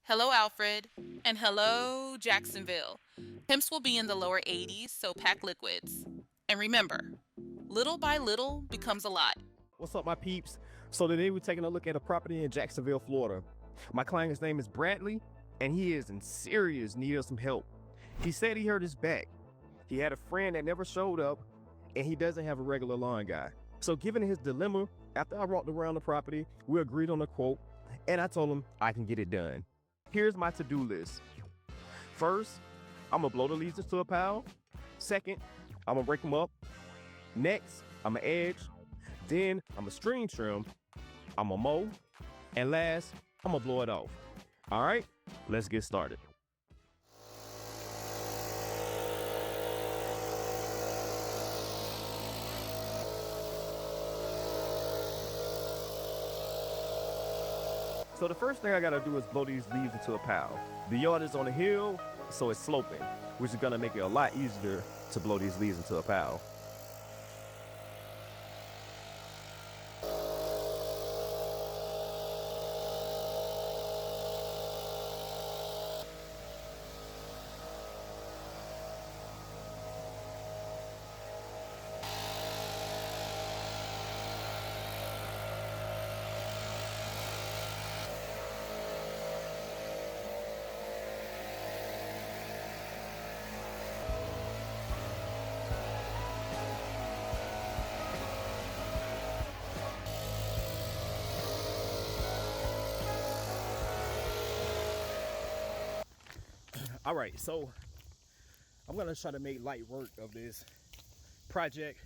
Hello, Alfred. And hello, Jacksonville. Temps will be in the lower 80s, so pack liquids. And remember, little by little becomes a lot. What's up, my peeps? So today we're taking a look at a property in Jacksonville, Florida. My client's name is Bradley, and he is in serious need of some help. He said he hurt his back. He had a friend that never showed up, and he doesn't have a regular lawn guy. So given his dilemma, after I walked around the property, we agreed on a quote, and I told him I can get it done. Here's my to-do list. First, I'm gonna blow the leaves into a pile. Second, I'm gonna break them up. Next, I'm gonna edge. Then I'm gonna string trim, I'm gonna mow, and last, I'm gonna blow it off. All right, let's get started. So the first thing I gotta do is blow these leaves into a pile. The yard is on a hill, so it's sloping, which is gonna make it a lot easier to blow these leaves into a pile. All right, so I'm gonna try to make light work of this project.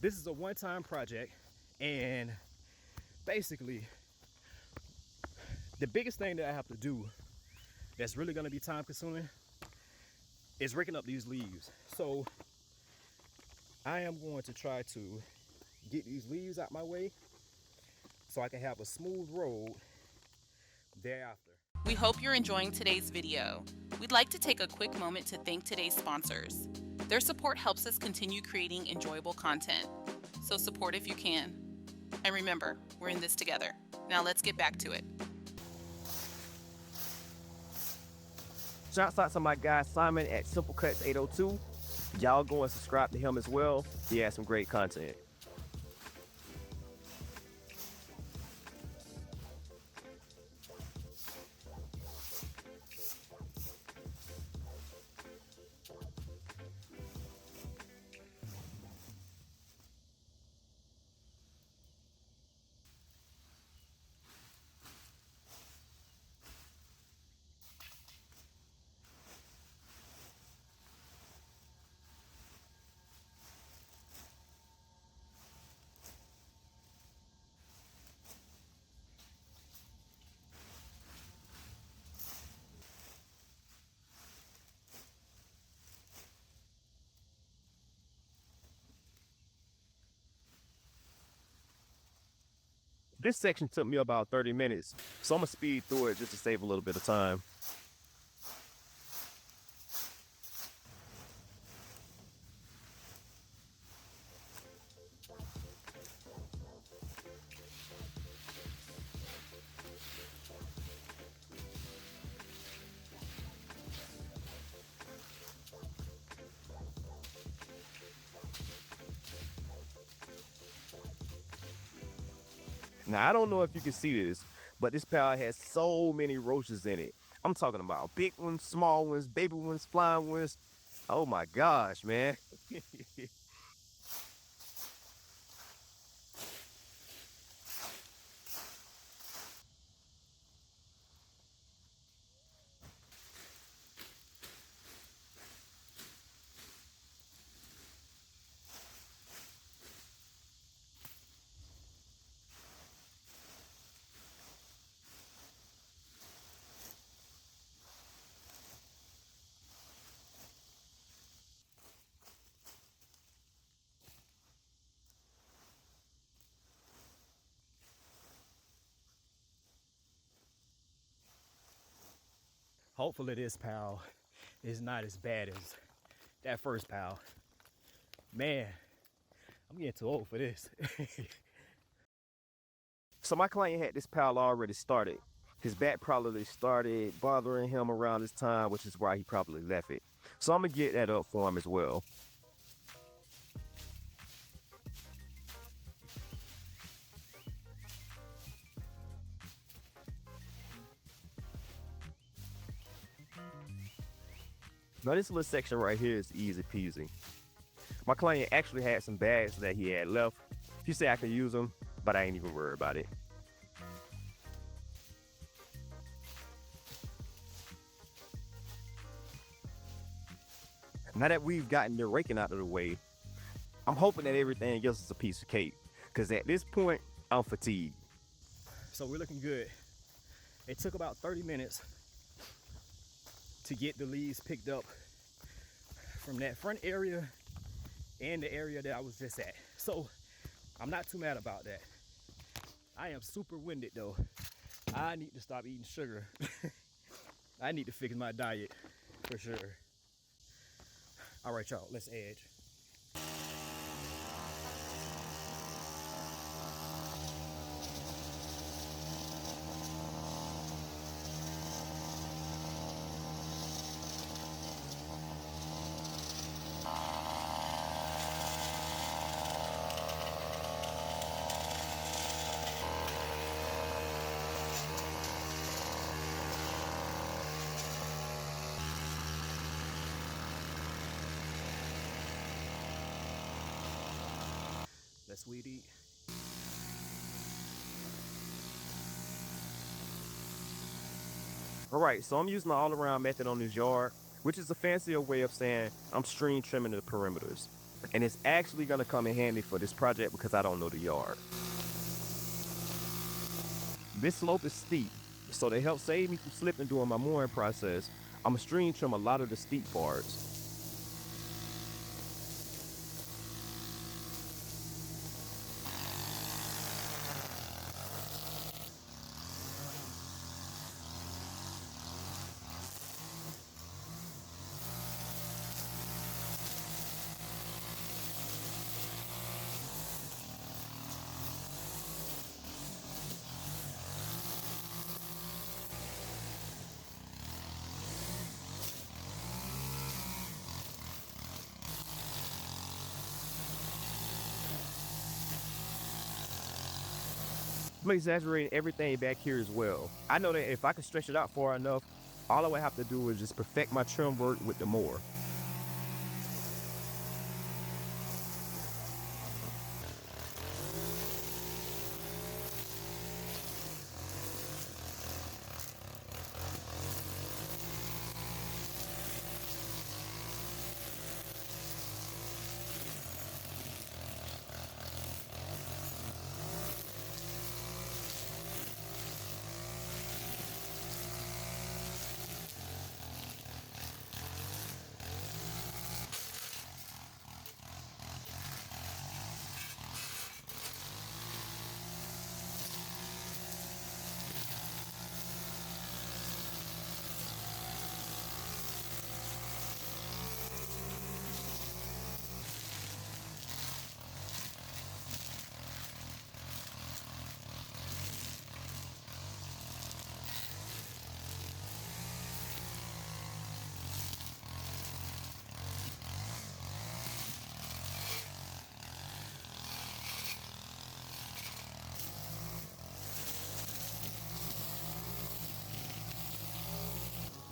This is a one-time project, and basically the biggest thing that I have to do that's really gonna be time consuming is raking up these leaves. So I am going to try to get these leaves out my way so I can have a smooth road thereafter. We hope you're enjoying today's video. We'd like to take a quick moment to thank today's sponsors. Their support helps us continue creating enjoyable content, so support if you can. And remember, we're in this together. Now let's get back to it. Shouts out to my guy Simon at Simple Cuts 802. Y'all go and subscribe to him as well. He has some great content. This section took me about 30 minutes, so I'm gonna speed through it just to save a little bit of time. Now, I don't know if you can see this, but this pile has so many roaches in it. I'm talking about big ones, small ones, baby ones, flying ones. Oh my gosh, man. Hopefully this pal is not as bad as that first pal. Man, I'm getting too old for this. So my client had this pal already started. His back probably started bothering him around this time, which is why he probably left it. So I'm gonna get that up for him as well. Now this little section right here is easy peasy. My client actually had some bags that he had left. He said I could use them, but I ain't even worried about it. Now that we've gotten the raking out of the way, I'm hoping that everything else is a piece of cake, because at this point, I'm fatigued. So we're looking good. It took about 30 minutes to get the leaves picked up from that front area and the area that I was just at. So I'm not too mad about that. I am super winded though. I need to stop eating sugar. I need to fix my diet for sure. All right, y'all, let's edge. Let's weed eat. All right, so I'm using the all-around method on this yard, which is a fancier way of saying I'm stream trimming the perimeters. And it's actually gonna come in handy for this project because I don't know the yard. This slope is steep, so to help save me from slipping during my mowing process, I'm gonna stream trim a lot of the steep parts. I'm exaggerating everything back here as well. I know that if I can stretch it out far enough, all I would have to do is just perfect my trim work with the mower.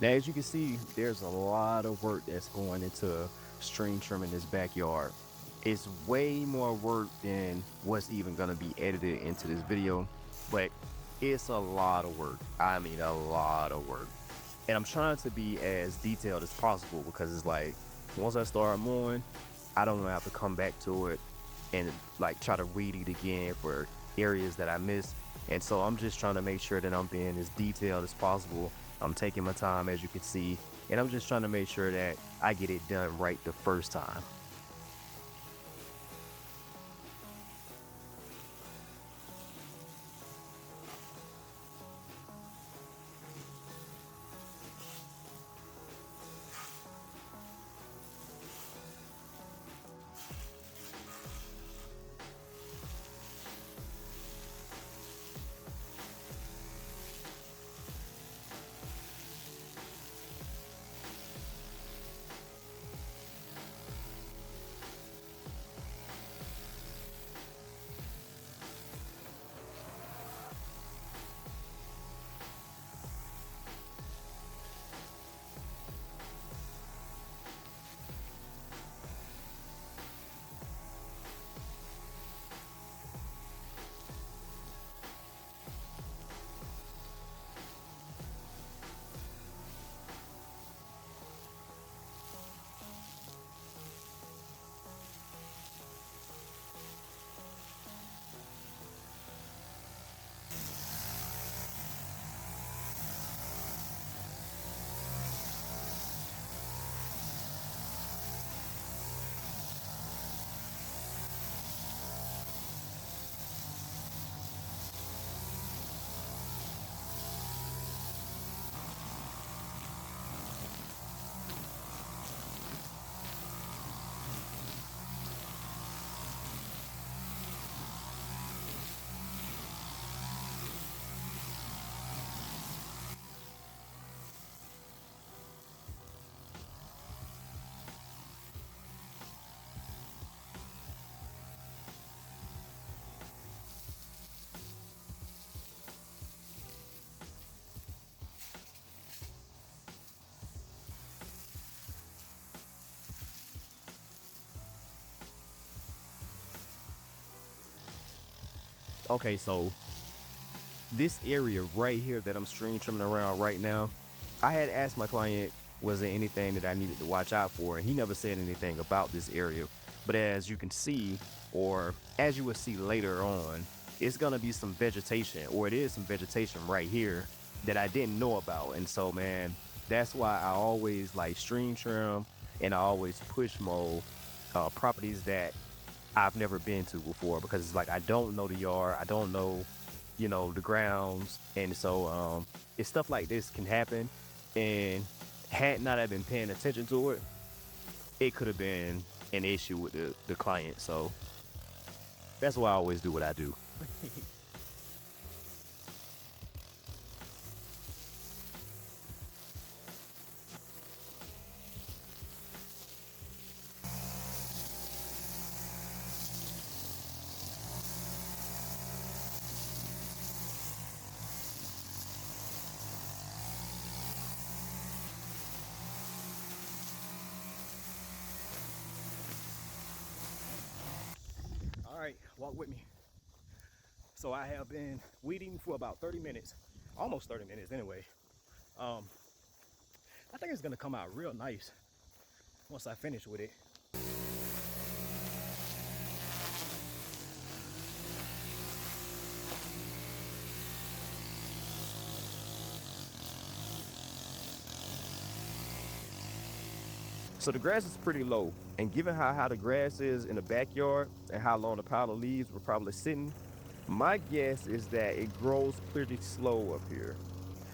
Now, as you can see, there's a lot of work that's going into string trimming this backyard. It's way more work than what's even gonna be edited into this video, but it's a lot of work. I mean, a lot of work. And I'm trying to be as detailed as possible because it's like, once I start mowing, I don't have to come back to it and like try to read it again for areas that I missed. And so I'm just trying to make sure that I'm being as detailed as possible. I'm taking my time, as you can see, and I'm just trying to make sure that I get it done right the first time. Okay, so this area right here that I'm stream trimming around right now, I had asked my client, was there anything that I needed to watch out for? And he never said anything about this area. But as you can see, or as you will see later on, it's gonna be some vegetation, or it is some vegetation right here that I didn't know about. And so, man, that's why I always like stream trim and I always push mow properties that I've never been to before, because it's like I don't know the yard, I don't know, the grounds, and so it's stuff like this can happen, and had not I been paying attention to it, it could have been an issue with the client. So that's why I always do what I do. All right, walk with me. So I have been weeding for about 30 minutes, almost 30 minutes anyway. Um, I think it's gonna come out real nice once I finish with it. So the grass is pretty low, and given how high the grass is in the backyard and how long the pile of leaves were probably sitting, my guess is that it grows pretty slow up here.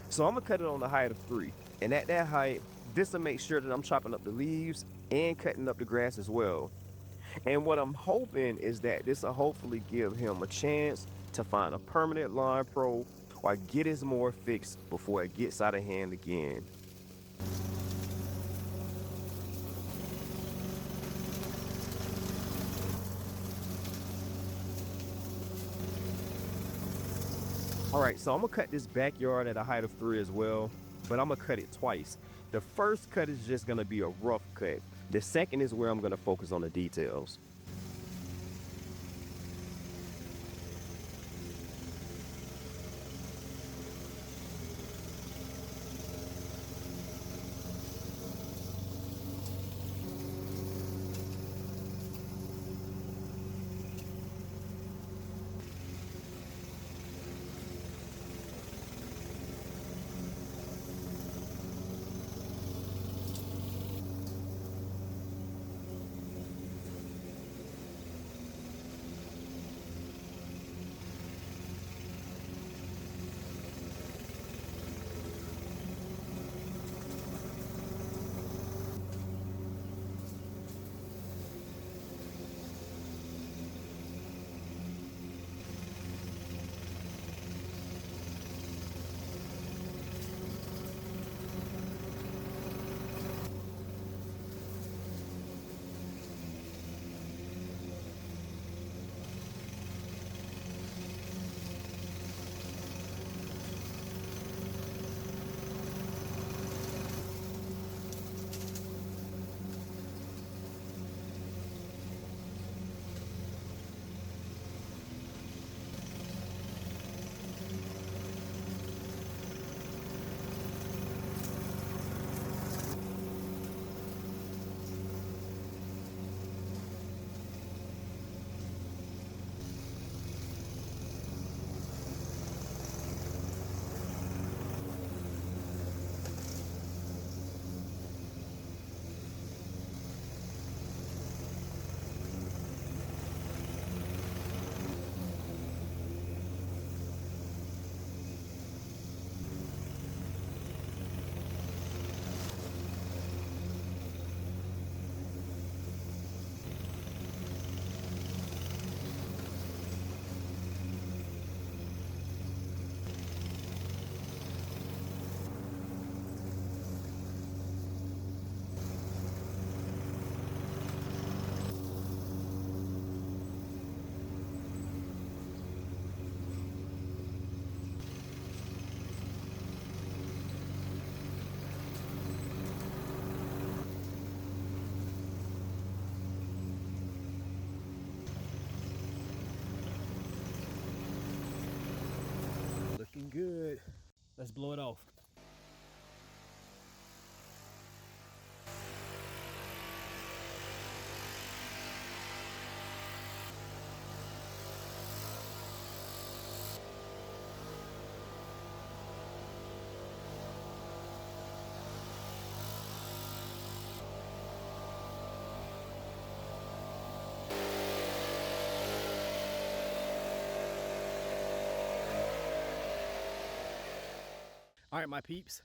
So I'm gonna cut it on the height of 3. And at that height, this will make sure that I'm chopping up the leaves and cutting up the grass as well. And what I'm hoping is that this will hopefully give him a chance to find a permanent lawn pro or get his mower fixed before it gets out of hand again. All right, so I'm gonna cut this backyard at a height of 3 as well, but I'm gonna cut it twice. The first cut is just gonna be a rough cut. The second is where I'm gonna focus on the details. Let's blow it off. All right, my peeps,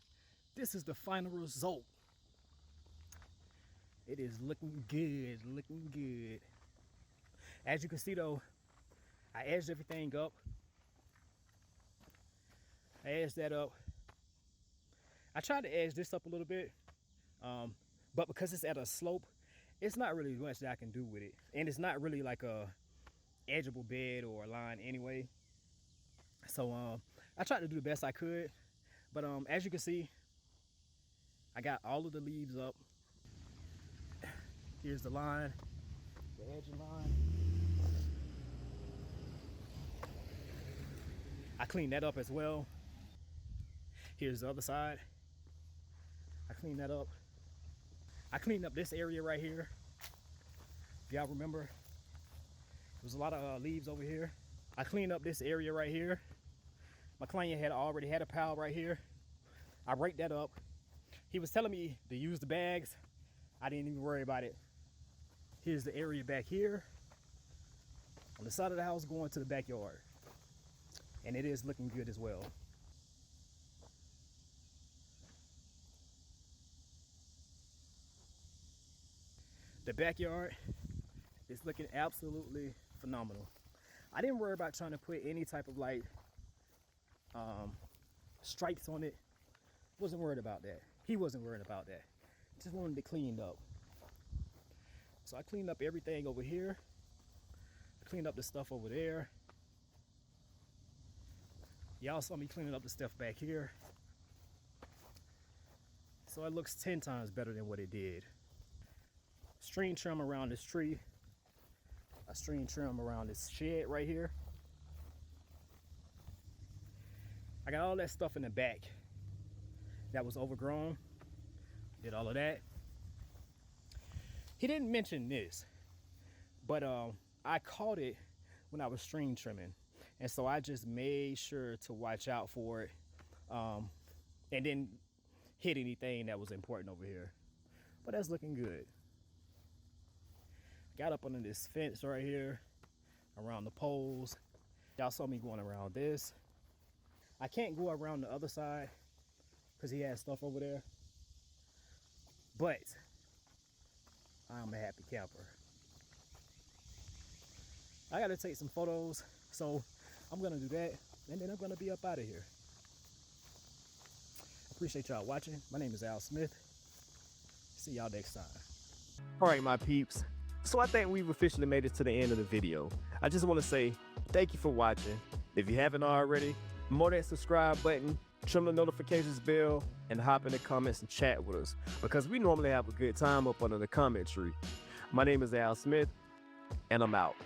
this is the final result. It is looking good, looking good. As you can see though, I edged everything up. I edged that up. I tried to edge this up a little bit, but because it's at a slope, it's not really much that I can do with it. And it's not really like a edgeable bed or a line anyway. So I tried to do the best I could. But as you can see, I got all of the leaves up. Here's the line, the edging line. I cleaned that up as well. Here's the other side. I cleaned that up. I cleaned up this area right here. If y'all remember, there was a lot of leaves over here. I cleaned up this area right here. My client had already had a pile right here. I raked that up. He was telling me to use the bags. I didn't even worry about it. Here's the area back here on the side of the house going to the backyard. And it is looking good as well. The backyard is looking absolutely phenomenal. I didn't worry about trying to put any type of like stripes on it. Wasn't worried about that. He wasn't worried about that. Just wanted it cleaned up. So I cleaned up everything over here. I cleaned up the stuff over there. Y'all saw me cleaning up the stuff back here. So it looks 10 times better than what it did. String trim around this tree. A string trim around this shed right here. I got all that stuff in the back that was overgrown. Did all of that. He didn't mention this, but I caught it when I was string trimming. And so I just made sure to watch out for it and didn't hit anything that was important over here. But that's looking good. Got up under this fence right here, around the poles. Y'all saw me going around this. I can't go around the other side because he has stuff over there. But I'm a happy camper. I gotta take some photos, so I'm gonna do that, and then I'm gonna be up out of here. Appreciate y'all watching. My name is Al Smith. See y'all next time. All right, my peeps. So I think we've officially made it to the end of the video. I just want to say thank you for watching. If you haven't already, more that subscribe button, trim the notifications bell, and hop in the comments and chat with us, because we normally have a good time up under the comment tree. My name is Al Smith, and I'm out.